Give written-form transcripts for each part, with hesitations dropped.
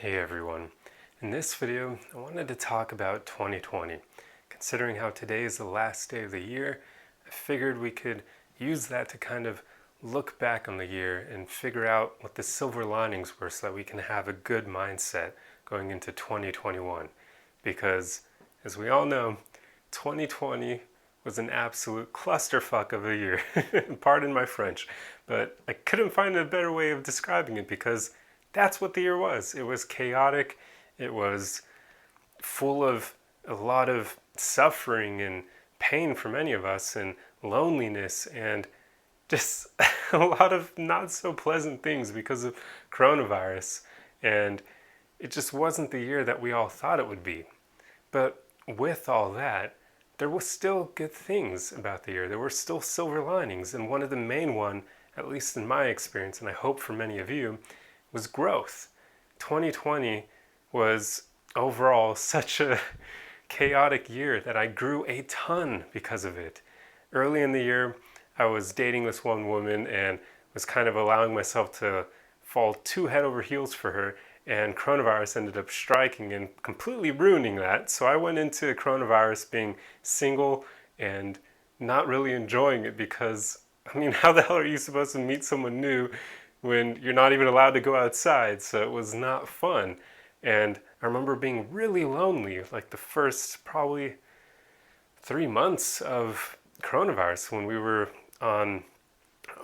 Hey everyone. In this video, I wanted to talk about 2020. Considering how today is the last day of the year, I figured we could use that to kind of look back on the year and figure out what the silver linings were so that we can have a good mindset going into 2021. Because, as we all know, 2020 was an absolute clusterfuck of a year. Pardon my French, but I couldn't find a better way of describing it because that's what the year was. It was chaotic. It was full of a lot of suffering and pain for many of us, and loneliness, and just a lot of not so pleasant things because of coronavirus. And it just wasn't the year that we all thought it would be. But with all that, there was still good things about the year. There were still silver linings, and one of the main one, at least in my experience, and I hope for many of you, was growth. 2020 was overall such a chaotic year that I grew a ton because of it. Early in the year, I was dating this one woman and was kind of allowing myself to fall too head over heels for her, and coronavirus ended up striking and completely ruining that. So I went into coronavirus being single and not really enjoying it because, I mean, how the hell are you supposed to meet someone new when you're not even allowed to go outside? So it was not fun. And I remember being really lonely, like the first probably 3 months of coronavirus when we were on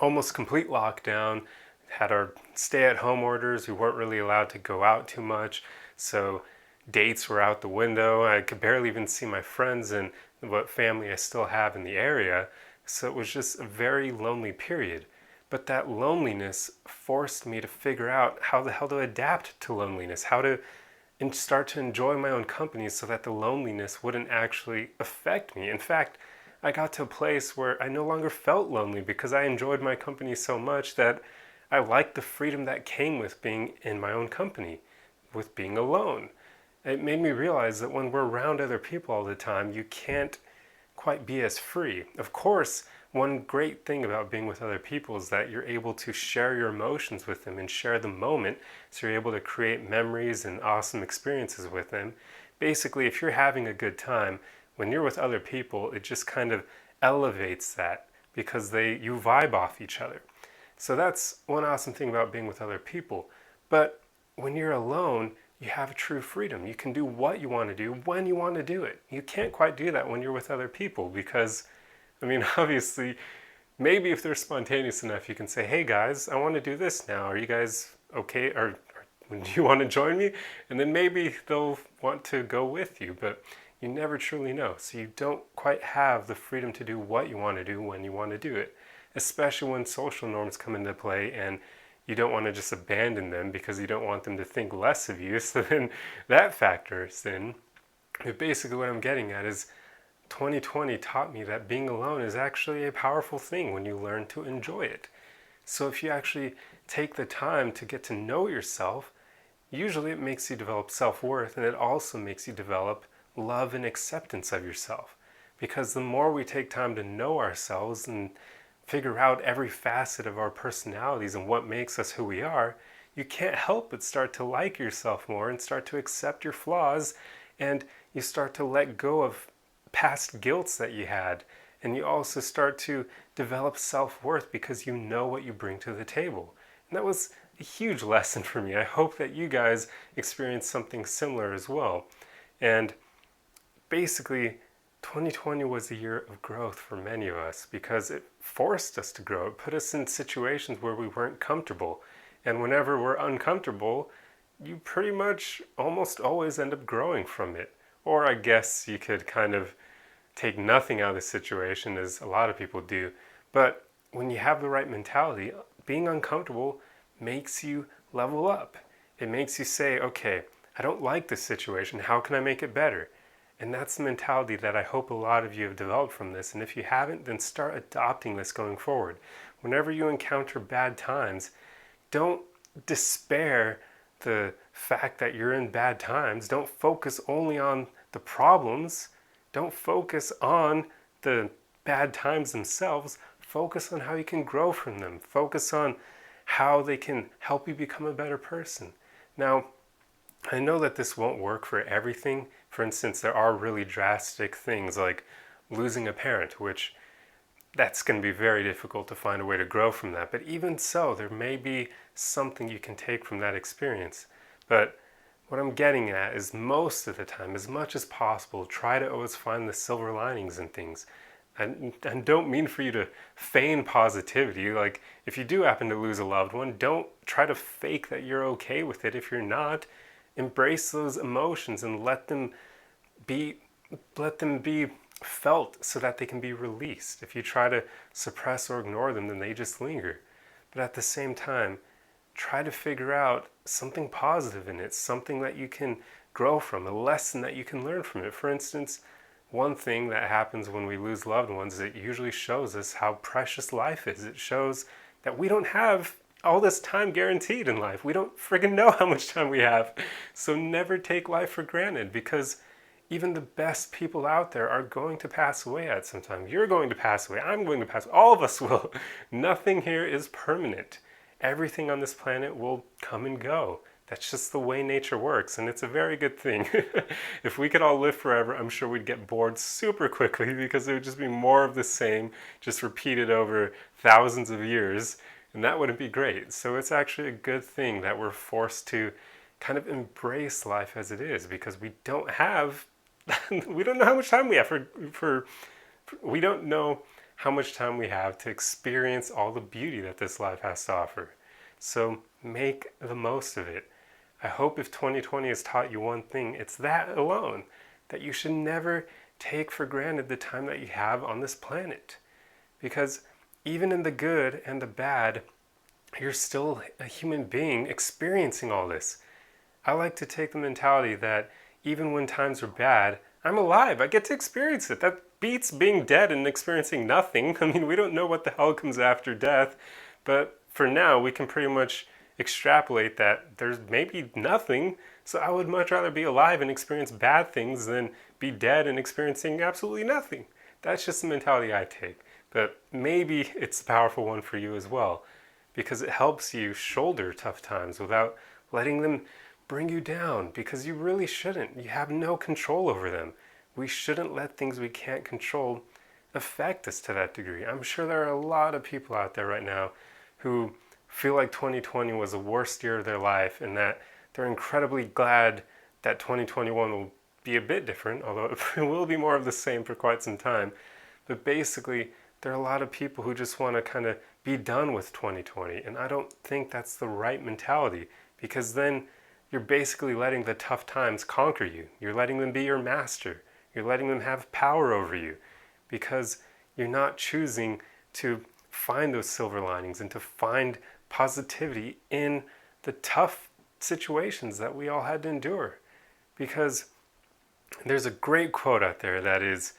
almost complete lockdown, had our stay-at-home orders. We weren't really allowed to go out too much, so dates were out the window. I could barely even see my friends and what family I still have in the area, so it was just a very lonely period. But that loneliness forced me to figure out how the hell to adapt to loneliness, how to start to enjoy my own company so that the loneliness wouldn't actually affect me. In fact, I got to a place where I no longer felt lonely because I enjoyed my company so much that I liked the freedom that came with being in my own company, with being alone. It made me realize that when we're around other people all the time, you can't quite be as free. Of course, one great thing about being with other people is that you're able to share your emotions with them and share the moment, so you're able to create memories and awesome experiences with them. Basically, if you're having a good time, when you're with other people, it just kind of elevates that because you vibe off each other. So that's one awesome thing about being with other people. But when you're alone, you have true freedom. You can do what you want to do when you want to do it. You can't quite do that when you're with other people because, I mean, obviously, maybe if they're spontaneous enough, you can say, hey guys, I want to do this now. Are you guys okay? Or do you want to join me? And then maybe they'll want to go with you, but you never truly know. So you don't quite have the freedom to do what you want to do when you want to do it, especially when social norms come into play and you don't want to just abandon them because you don't want them to think less of you. So then that factors in. But basically what I'm getting at is 2020 taught me that being alone is actually a powerful thing when you learn to enjoy it. So if you actually take the time to get to know yourself, usually it makes you develop self-worth, and it also makes you develop love and acceptance of yourself. Because the more we take time to know ourselves and figure out every facet of our personalities and what makes us who we are, you can't help but start to like yourself more and start to accept your flaws, and you start to let go of past guilts that you had, and you also start to develop self-worth because you know what you bring to the table. And that was a huge lesson for me. I hope that you guys experience something similar as well. And basically, 2020 was a year of growth for many of us because it forced us to grow. It put us in situations where we weren't comfortable. And whenever we're uncomfortable, you pretty much almost always end up growing from it. Or I guess you could kind of take nothing out of the situation, as a lot of people do. But when you have the right mentality, being uncomfortable makes you level up. It makes you say, okay, I don't like this situation. How can I make it better? And that's the mentality that I hope a lot of you have developed from this. And if you haven't, then start adopting this going forward. Whenever you encounter bad times, don't despair the fact that you're in bad times. Don't focus only on the problems. Don't focus on the bad times themselves. Focus on how you can grow from them. Focus on how they can help you become a better person. Now, I know that this won't work for everything. For instance, there are really drastic things like losing a parent, which that's going to be very difficult to find a way to grow from that. But even so, there may be something you can take from that experience. But what I'm getting at is most of the time, as much as possible, try to always find the silver linings in things. And don't mean for you to feign positivity. Like, if you do happen to lose a loved one, don't try to fake that you're okay with it if you're not. Embrace those emotions and be let them be felt so that they can be released. If you try to suppress or ignore them, then they just linger. But at the same time, try to figure out something positive in it, something that you can grow from, a lesson that you can learn from it. For instance, one thing that happens when we lose loved ones is it usually shows us how precious life is. It shows that we don't have all this time guaranteed in life. We don't friggin' know how much time we have. So never take life for granted, because even the best people out there are going to pass away at some time. You're going to pass away. I'm going to pass away. All of us will. Nothing here is permanent. Everything on this planet will come and go. That's just the way nature works, and it's a very good thing. If we could all live forever, I'm sure we'd get bored super quickly, because it would just be more of the same, just repeated over thousands of years, and that wouldn't be great. So it's actually a good thing that we're forced to kind of embrace life as it is, because we don't know how much time we have we don't know how much time we have to experience all the beauty that this life has to offer. So make the most of it. I hope if 2020 has taught you one thing, it's that alone, that you should never take for granted the time that you have on this planet. Because even in the good and the bad, you're still a human being experiencing all this. I like to take the mentality that even when times are bad, I'm alive. I get to experience it. That beats being dead and experiencing nothing. I mean, we don't know what the hell comes after death, but for now, we can pretty much extrapolate that there's maybe nothing. So I would much rather be alive and experience bad things than be dead and experiencing absolutely nothing. That's just the mentality I take. But maybe it's a powerful one for you as well, because it helps you shoulder tough times without letting them bring you down, because you really shouldn't. You have no control over them. We shouldn't let things we can't control affect us to that degree. I'm sure there are a lot of people out there right now who feel like 2020 was the worst year of their life, and that they're incredibly glad that 2021 will be a bit different, although it will be more of the same for quite some time. But basically, there are a lot of people who just want to kind of be done with 2020, and I don't think that's the right mentality, because then you're basically letting the tough times conquer you. You're letting them be your master. You're letting them have power over you, because you're not choosing to find those silver linings and to find positivity in the tough situations that we all had to endure. Because there's a great quote out there that is,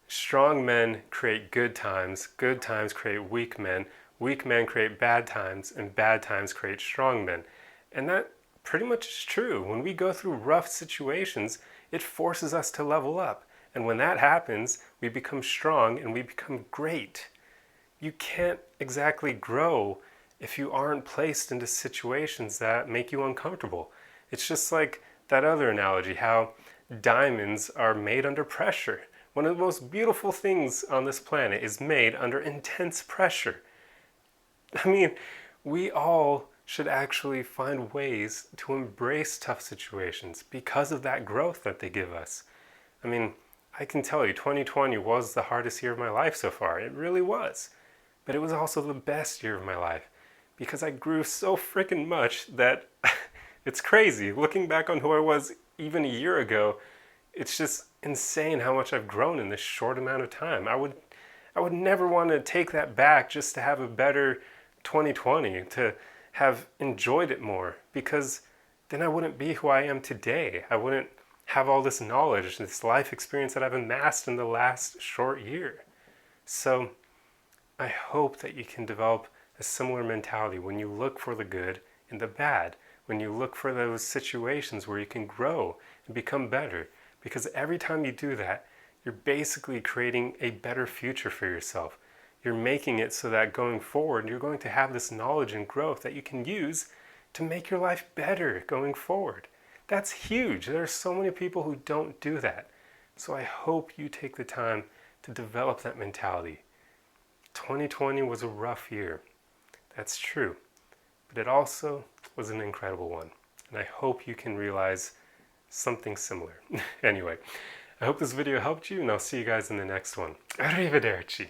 strong men create good times create weak men create bad times, and bad times create strong men. And that pretty much is true. When we go through rough situations, it forces us to level up. And when that happens, we become strong and we become great. You can't exactly grow if you aren't placed into situations that make you uncomfortable. It's just like that other analogy, how diamonds are made under pressure. One of the most beautiful things on this planet is made under intense pressure. I mean, we all should actually find ways to embrace tough situations because of that growth that they give us. I mean, I can tell you, 2020 was the hardest year of my life so far. It really was. But it was also the best year of my life, because I grew so freaking much that it's crazy. Looking back on who I was even a year ago, it's just insane how much I've grown in this short amount of time. I would never want to take that back just to have a better 2020, to have enjoyed it more, because then I wouldn't be who I am today. I wouldn't have all this knowledge, this life experience that I've amassed in the last short year. So I hope that you can develop a similar mentality when you look for the good in the bad, when you look for those situations where you can grow and become better. Because every time you do that, you're basically creating a better future for yourself. You're making it so that going forward, you're going to have this knowledge and growth that you can use to make your life better going forward. That's huge. There are so many people who don't do that. So I hope you take the time to develop that mentality. 2020 was a rough year. That's true. But it also was an incredible one. And I hope you can realize something similar. Anyway, I hope this video helped you, and I'll see you guys in the next one. Arrivederci.